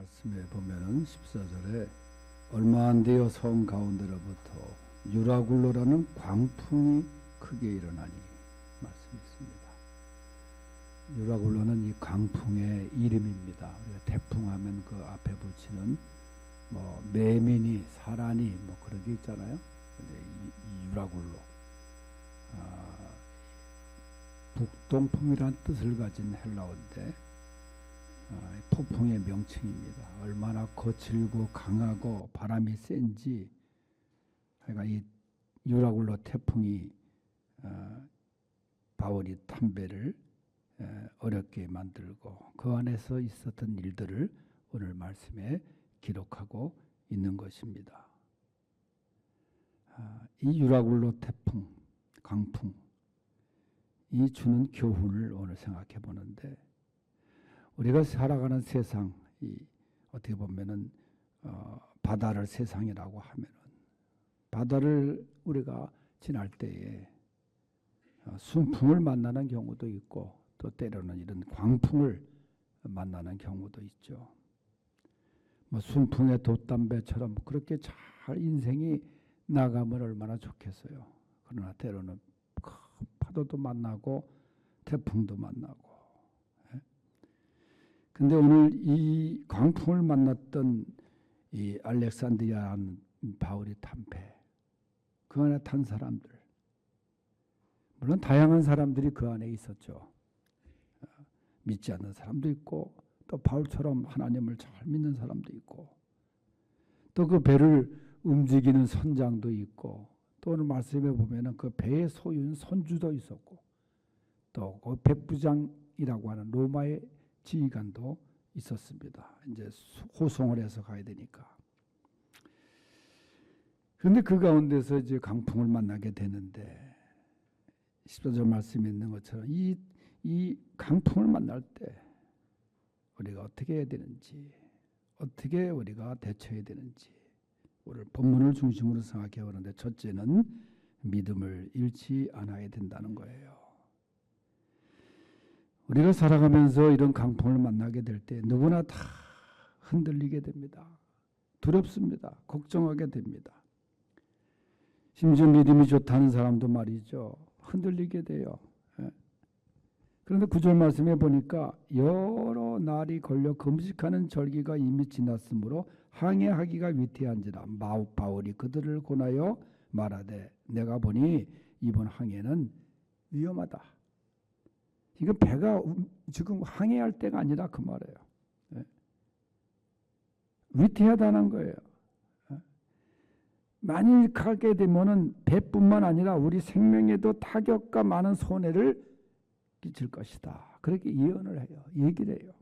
말씀에 보면은 14절에 얼마 안 되어 성 가운데로부터 유라굴로라는 광풍이 크게 일어나니 말씀이 있습니다. 유라굴로는 이 광풍의 이름입니다. 우리가 태풍하면 그 앞에 붙이는 뭐 매미니 사라니 뭐 그런 게 있잖아요. 근데 이 유라굴로 북동풍이란 뜻을 가진 헬라어인데 폭풍의 명칭입니다. 얼마나 거칠고 강하고 바람이 센지, 그러니까 이 유라굴로 태풍이 바울이 탐배를 어렵게 만들고 그 안에서 있었던 일들을 오늘 말씀에 기록하고 있는 것입니다. 이 유라굴로 태풍, 강풍, 이 주는 교훈을 오늘 생각해 보는데, 우리가 살아가는 세상, 어떻게 보면은 바다를 세상이라고 하면은 바다를 우리가 지날 때에 순풍을 만나는 경우도 있고 또 때로는 이런 광풍을 만나는 경우도 있죠. 뭐 순풍의 돛담배처럼 그렇게 잘 인생이 나가면 얼마나 좋겠어요. 그러나 때로는 큰 파도도 만나고 태풍도 만나고. 근데 오늘 이 광풍을 만났던 이 알렉산드리아라는 바울이 탐배, 그 안에 탄 사람들, 물론 다양한 사람들이 그 안에 있었죠. 믿지 않는 사람도 있고 또 바울처럼 하나님을 잘 믿는 사람도 있고 또 그 배를 움직이는 선장도 있고 또 오늘 말씀에 보면은 그 배의 소유인 선주도 있었고 또 그 백부장이라고 하는 로마의 지휘관도 있었습니다. 이제 호송을 해서 가야 되니까. 그런데 그 가운데서 이제 강풍을 만나게 되는데 14절 말씀에 있는 것처럼 이 강풍을 만날 때 우리가 어떻게 해야 되는지, 어떻게 우리가 대처해야 되는지 오늘 본문을 중심으로 생각해 보는데, 첫째는 믿음을 잃지 않아야 된다는 거예요. 우리가 살아가면서 이런 강풍을 만나게 될 때 누구나 다 흔들리게 됩니다. 두렵습니다. 걱정하게 됩니다. 심지어 믿음이 좋다는 사람도 말이죠. 흔들리게 돼요. 그런데 9절 말씀에 보니까 여러 날이 걸려 금식하는 절기가 이미 지났으므로 항해하기가 위태한지라 바울이 그들을 권하여 말하되 내가 보니 이번 항해는 위험하다. 이거 배가 지금 항해할 때가 아니라 그 말이에요. 위태하다는 거예요. 만일 가게 되면은 배뿐만 아니라 우리 생명에도 타격과 많은 손해를 끼칠 것이다. 그렇게 예언을 해요. 얘기를 해요.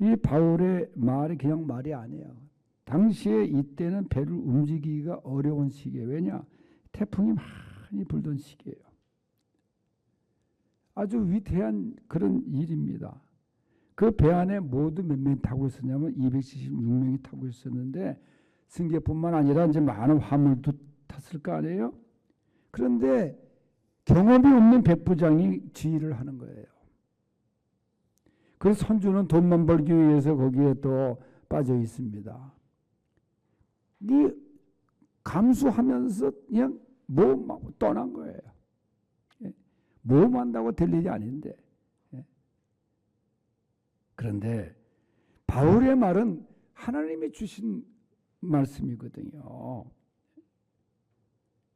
이 바울의 말이 그냥 말이 아니에요. 당시에 이때는 배를 움직이기가 어려운 시기예요. 왜냐? 태풍이 많이 불던 시기예요. 아주 위태한 그런 일입니다. 그 배 안에 모두 몇 명이 타고 있었냐면 276명이 타고 있었는데 승객뿐만 아니라 이제 많은 화물도 탔을 거 아니에요. 그런데 경험이 없는 백부장이 지휘를 하는 거예요. 그래서 선주는 돈만 벌기 위해서 거기에 또 빠져 있습니다. 이 감수하면서 그냥 모험하고 떠난 거예요. 모험한다고 될 일이 아닌데. 그런데 바울의 말은 하나님이 주신 말씀이거든요.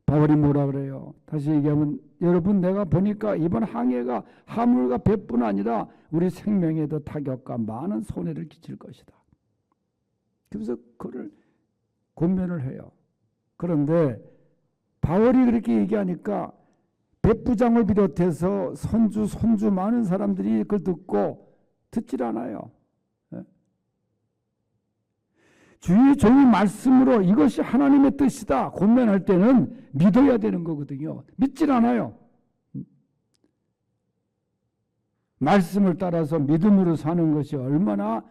바울이 뭐라 그래요? 다시 얘기하면 여러분 내가 보니까 이번 항해가 화물과 배뿐 아니라 우리 생명에도 타격과 많은 손해를 끼칠 것이다. 그래서 그를 권면을 해요. 그런데 바울이 그렇게 얘기하니까 백부장을 비롯해서 손주 많은 사람들이 그걸 듣고 듣질 않아요. 주의 종이 말씀으로 이것이 하나님의 뜻이다 권면할 때는 믿어야 되는 거거든요. 믿질 않아요. 말씀을 따라서 믿음으로 사는 것이 얼마나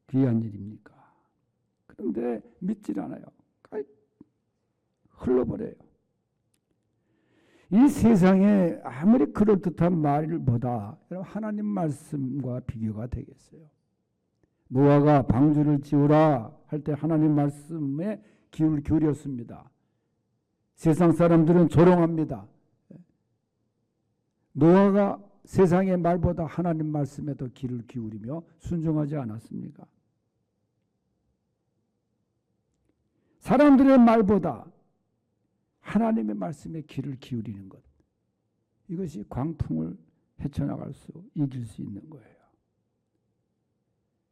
귀한 일입니까? 그런데 믿질 않아요. 흘러버려요. 이 세상에 아무리 그럴듯한 말보다 하나님 말씀과 비교가 되겠어요. 노아가 방주를 지으라 할 때 하나님 말씀에 귀를 기울였습니다. 세상 사람들은 조롱합니다. 노아가 세상의 말보다 하나님 말씀에 더 귀를 기울이며 순종하지 않았습니까? 사람들의 말보다 하나님의 말씀에 귀를 기울이는 것, 이것이 광풍을 헤쳐나갈 수, 이길 수 있는 거예요.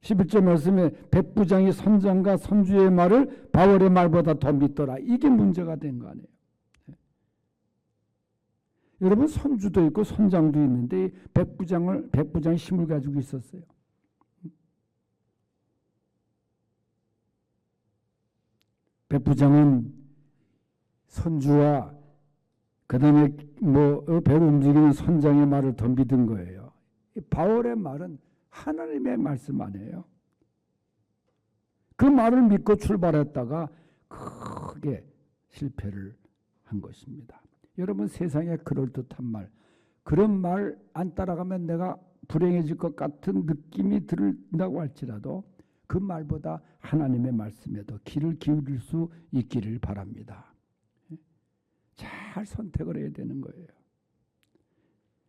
11절 말씀에 백부장이 선장과 선주의 말을 바울의 말보다 더 믿더라. 이게 문제가 된 거 아니에요. 여러분, 선주도 있고 선장도 있는데 백부장이 힘을 가지고 있었어요. 백부장은 선주와 그다음에 배로 움직이는 선장의 말을 더 믿은 거예요. 바울의 말은 하나님의 말씀 아니에요. 그 말을 믿고 출발했다가 크게 실패를 한 것입니다. 여러분, 세상에 그럴듯한 말, 그런 말 안 따라가면 내가 불행해질 것 같은 느낌이 든다고 할지라도 그 말보다 하나님의 말씀에 더 귀를 기울일 수 있기를 바랍니다. 잘 선택을 해야 되는 거예요.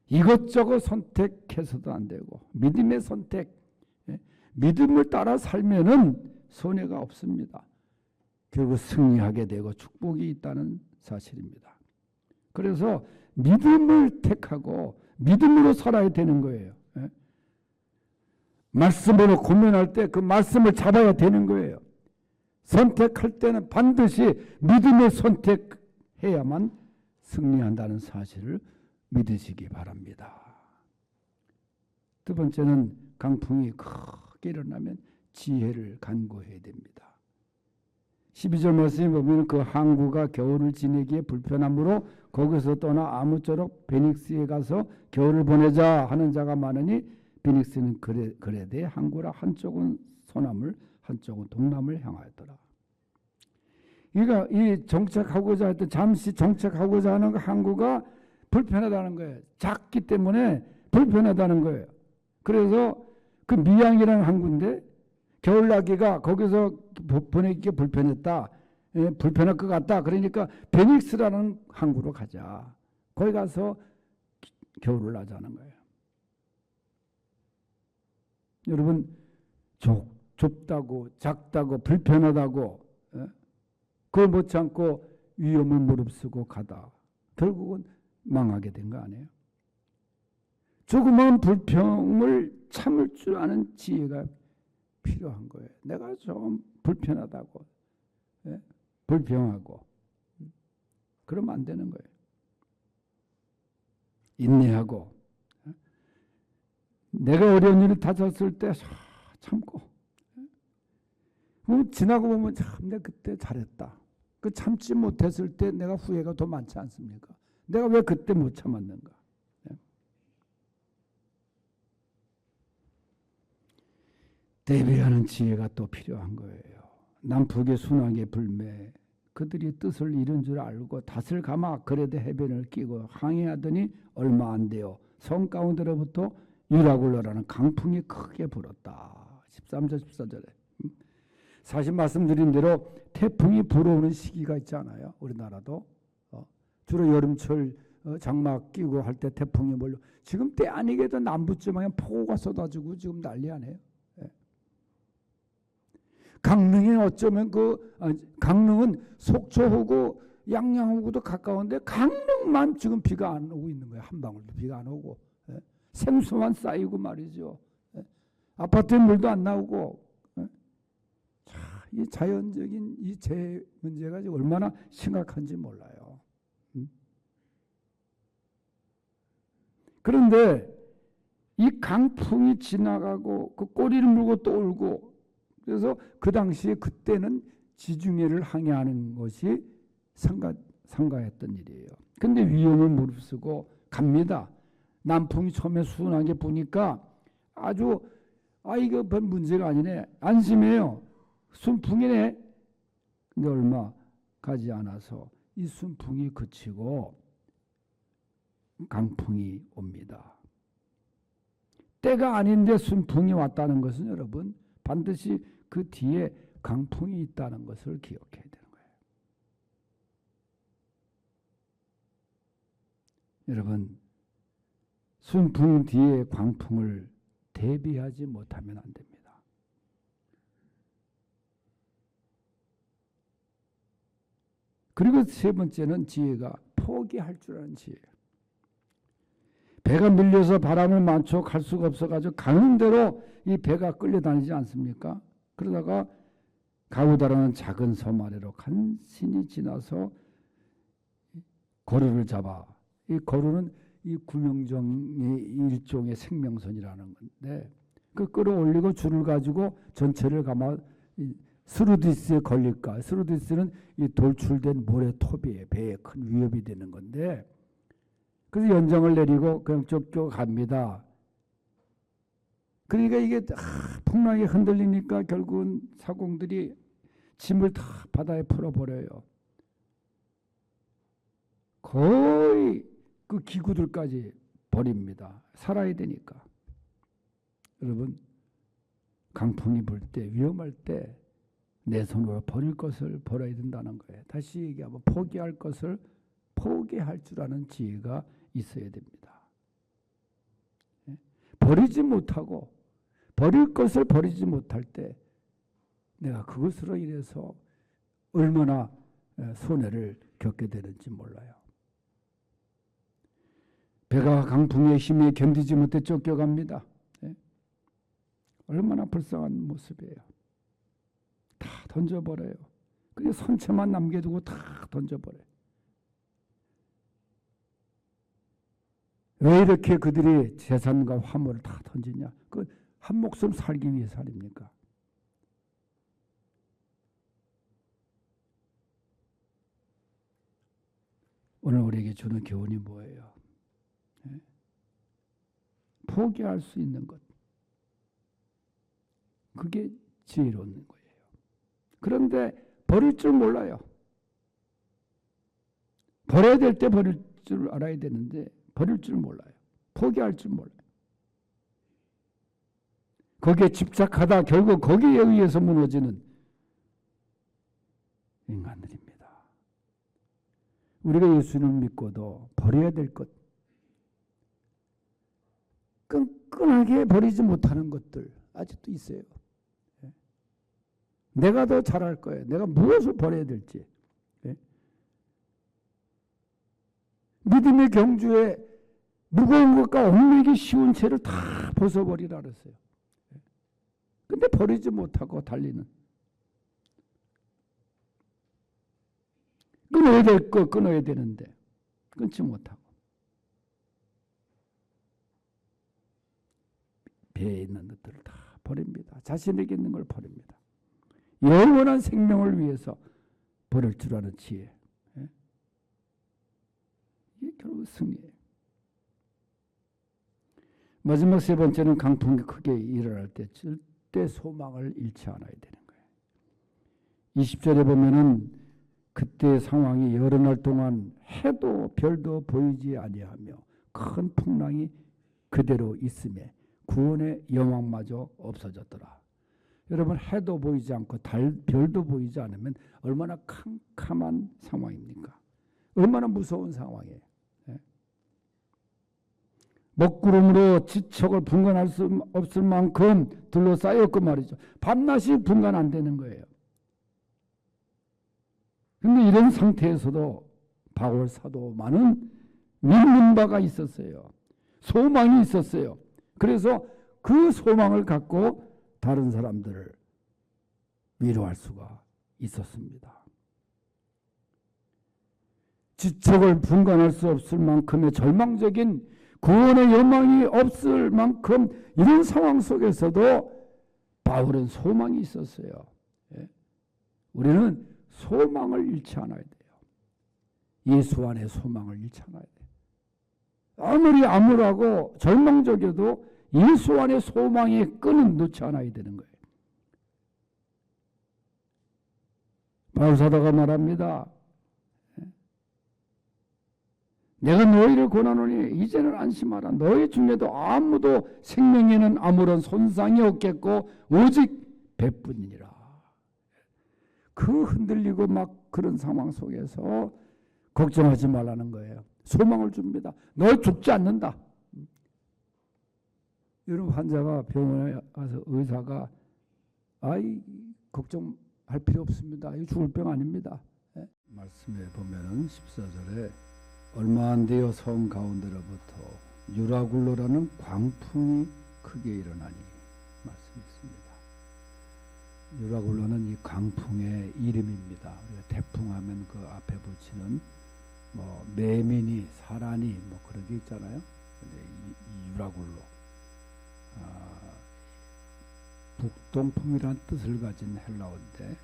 이것저것 선택해서도 안 되고, 믿음의 선택, 믿음을 따라 살면은 손해가 없습니다. 결국 승리하게 되고 축복이 있다는 사실입니다. 그래서 믿음을 택하고 믿음으로 살아야 되는 거예요. 말씀으로 고민할 때 그 말씀을 잡아야 되는 거예요. 선택할 때는 반드시 믿음의 선택해야만 승리한다는 사실을 믿으시기 바랍니다. 두 번째는 강풍이 크게 일어나면 지혜를 간구해야 됩니다. 12절 말씀에 보면 그 항구가 겨울을 지내기에 불편하므로 거기서 떠나 아무쪼록 베닉스에 가서 겨울을 보내자 하는 자가 많으니 베닉스는 그레데 항구라 한쪽은 서남을 한쪽은 동남을 향하였더라. 그러니까 이 정착하고자 했던 잠시 정착하고자 하는 항구가 불편하다는 거예요. 작기 때문에 불편하다는 거예요. 그래서 그 미양이라는 항구인데 겨울나기가 거기서 보내기가 불편했다. 불편할 것 같다. 그러니까 베닉스라는 항구로 가자. 거기 가서 겨울을 나자는 거예요. 여러분, 좁다고 작다고 불편하다고 그걸 못 참고 위험을 무릅쓰고 가다 결국은 망하게 된 거 아니에요? 조그마한 불평을 참을 줄 아는 지혜가 필요한 거예요. 내가 좀 불편하다고 불평하고 그러면 안 되는 거예요. 인내하고 내가 어려운 일을 다쳤을 때 참고 지나고 보면 참 내가 그때 잘했다. 그 참지 못했을 때 내가 후회가 더 많지 않습니까? 내가 왜 그때 못 참았는가? 대비하는 지혜가 또 필요한 거예요. 남북의 순항의 불매, 그들이 뜻을 이룬 줄 알고 닷을 감아 그레데 해변을 끼고 항해하더니 얼마 안 돼요. 성 가운데로부터 유라굴로라는 강풍이 크게 불었다. 13절 14절에 사실 말씀드린 대로 태풍이 불어오는 시기가 있잖아요. 우리나라도 주로 여름철 장마 끼고 할 때 태풍이 몰려. 지금 때 아니게도 남부지방에 폭우가 쏟아지고 지금 난리 아니에요. 강릉에 어쩌면 강릉은 속초하고 양양하고도 가까운데 강릉만 지금 비가 안 오고 있는 거예요. 한 방울도 비가 안 오고 생수만 쌓이고 말이죠. 아파트에 물도 안 나오고. 이 자연적인 이 재해 문제가 얼마나 심각한지 몰라요. 그런데 이 강풍이 지나가고 그 꼬리를 물고 또 울고 그래서 그 당시에 그때는 지중해를 항해하는 것이 상가했던 일이에요. 근데 위험을 무릅쓰고 갑니다. 남풍이 처음에 순하게 부니까 아주 이거 별 문제가 아니네. 안심해요. 순풍이네. 근데 얼마 가지 않아서 이 순풍이 그치고 강풍이 옵니다. 때가 아닌데 순풍이 왔다는 것은 여러분 반드시 그 뒤에 강풍이 있다는 것을 기억해야 되는 거예요. 여러분, 순풍 뒤에 광풍을 대비하지 못하면 안 됩니다. 그리고 세 번째는 지혜가 포기할 줄 아는 지혜예요. 배가 밀려서 바람을 맞춰 갈 수가 없어가지고 가는 대로 이 배가 끌려다니지 않습니까? 그러다가 가우다라는 작은 섬 아래로 간신히 지나서 거루를 잡아. 이 거루는 이 구명정의 일종의 생명선이라는 건데 그 끌어올리고 줄을 가지고 전체를 감아 스루디스에 걸릴까. 스루디스는 이 돌출된 모래톱이 배에 큰 위협이 되는 건데 그래서 연장을 내리고 그냥 쫓겨 갑니다. 그러니까 이게 풍랑이 흔들리니까 결국은 사공들이 짐을 다 바다에 풀어버려요. 거의 그 기구들까지 버립니다. 살아야 되니까. 여러분, 강풍이 불 때, 위험할 때 내 손으로 버릴 것을 버려야 된다는 거예요. 다시 얘기하면 포기할 것을 포기할 줄 아는 지혜가 있어야 됩니다. 버리지 못하고 버릴 것을 버리지 못할 때 내가 그것으로 인해서 얼마나 손해를 겪게 되는지 몰라요. 배가 강풍의 힘에 견디지 못해 쫓겨갑니다. 얼마나 불쌍한 모습이에요. 다 던져버려요. 그냥 선체만 남겨두고 다 던져버려요. 왜 이렇게 그들이 재산과 화물을 다 던지냐? 그 한 목숨 살기 위해서 아닙니까? 오늘 우리에게 주는 교훈이 뭐예요? 포기할 수 있는 것. 그게 지혜로운 거예요. 그런데 버릴 줄 몰라요. 버려야 될 때 버릴 줄 알아야 되는데 버릴 줄 몰라요. 포기할 줄 몰라요. 거기에 집착하다 결국 거기에 의해서 무너지는 인간들입니다. 우리가 예수님을 믿고도 버려야 될 것, 끈끈하게 버리지 못하는 것들 아직도 있어요. 내가 더 잘할 거예요. 내가 무엇을 버려야 될지. 믿음의 경주에 무거운 것과 얽매이기 쉬운 채를 다 벗어버리라 그랬어요. 근데 버리지 못하고 달리는. 끊어야 될 거 끊어야 되는데 끊지 못하고. 배에 있는 것들을 다 버립니다. 자신에게 있는 걸 버립니다. 영원한 생명을 위해서 버릴 줄 아는 지혜. 이게 결국 승리예요. 마지막 세 번째는 강풍이 크게 일어날 때 절대 소망을 잃지 않아야 되는 거예요. 20절에 보면은 그때 상황이 여러 날 동안 해도 별도 보이지 아니하며 큰 풍랑이 그대로 있음에 구원의 영광마저 없어졌더라. 여러분, 해도 보이지 않고 별도 보이지 않으면 얼마나 캄캄한 상황입니까? 얼마나 무서운 상황이에요. 먹구름으로 지척을 분간할 수 없을 만큼 둘러싸였고 말이죠. 밤낮이 분간 안 되는 거예요. 그런데 이런 상태에서도 바울 사도만은 믿는 바가 있었어요. 소망이 있었어요. 그래서 그 소망을 갖고 다른 사람들을 위로할 수가 있었습니다. 지척을 분간할 수 없을 만큼의 절망적인 구원의 여망이 없을 만큼 이런 상황 속에서도 바울은 소망이 있었어요. 우리는 소망을 잃지 않아야 돼요. 예수 안에 소망을 잃지 않아야 돼요. 아무리 암울하고 절망적이어도 예수 안에 소망의 끈은 놓지 않아야 되는 거예요. 바울 사도가 말합니다. 내가 너희를 권하노니 이제는 안심하라. 너희 중에도 아무도 생명에는 아무런 손상이 없겠고 오직 배뿐이니라. 그 흔들리고 막 그런 상황 속에서 걱정하지 말라는 거예요. 소망을 줍니다. 너 죽지 않는다. 여러분, 환자가 병원에 가서 의사가 아이 걱정할 필요 없습니다. 이 죽을 병 아닙니다. 예? 말씀에 보면은 14절에 얼마 안 되어 성 가운데로부터 유라굴로라는 광풍이 크게 일어나니 말씀이 있습니다. 유라굴로는 이 광풍의 이름입니다. 우리가 태풍하면 그 앞에 붙이는 뭐 매미니 사라니 뭐 그런 게 있잖아요. 근데 이 유라굴로 북동풍이란 뜻을 가진 헬라어인데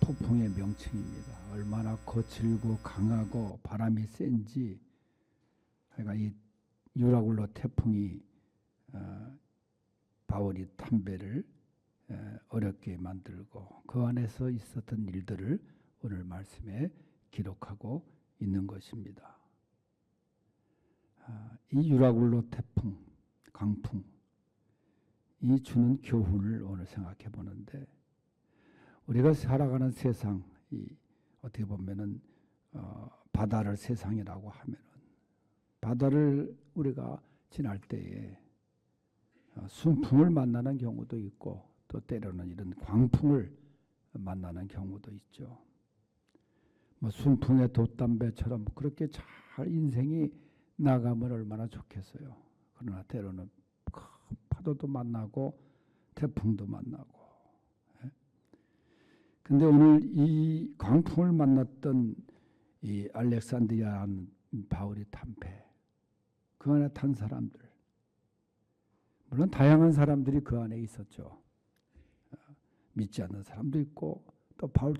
폭풍의 명칭입니다. 얼마나 거칠고 강하고 바람이 센지, 그러니까 이 유라굴로 태풍이 바울이 탐배를 어렵게 만들고 그 안에서 있었던 일들을 오늘 말씀에 기록하고 있는 것입니다. 이 유라굴로 태풍, 강풍, 이 주는 교훈을 오늘 생각해 보는데, 우리가 살아가는 세상, 어떻게 보면은 바다를 세상이라고 하면은 바다를 우리가 지날 때에 순풍을 만나는 경우도 있고 또 때로는 이런 광풍을 만나는 경우도 있죠. 뭐 순풍의 돛담배처럼 그렇게 잘 인생이 나가면 얼마나 좋겠어요. 그러나 때로는 파도도 만나고 태풍도 만나고. 근데 오늘 이 광풍을 만났던 이 알렉산드리아라는 바울이 탐패, 그 안에 탄 사람들, 물론 다양한 사람들이 그 안에 있었죠. 믿지 않는 사람도 있고 또 바울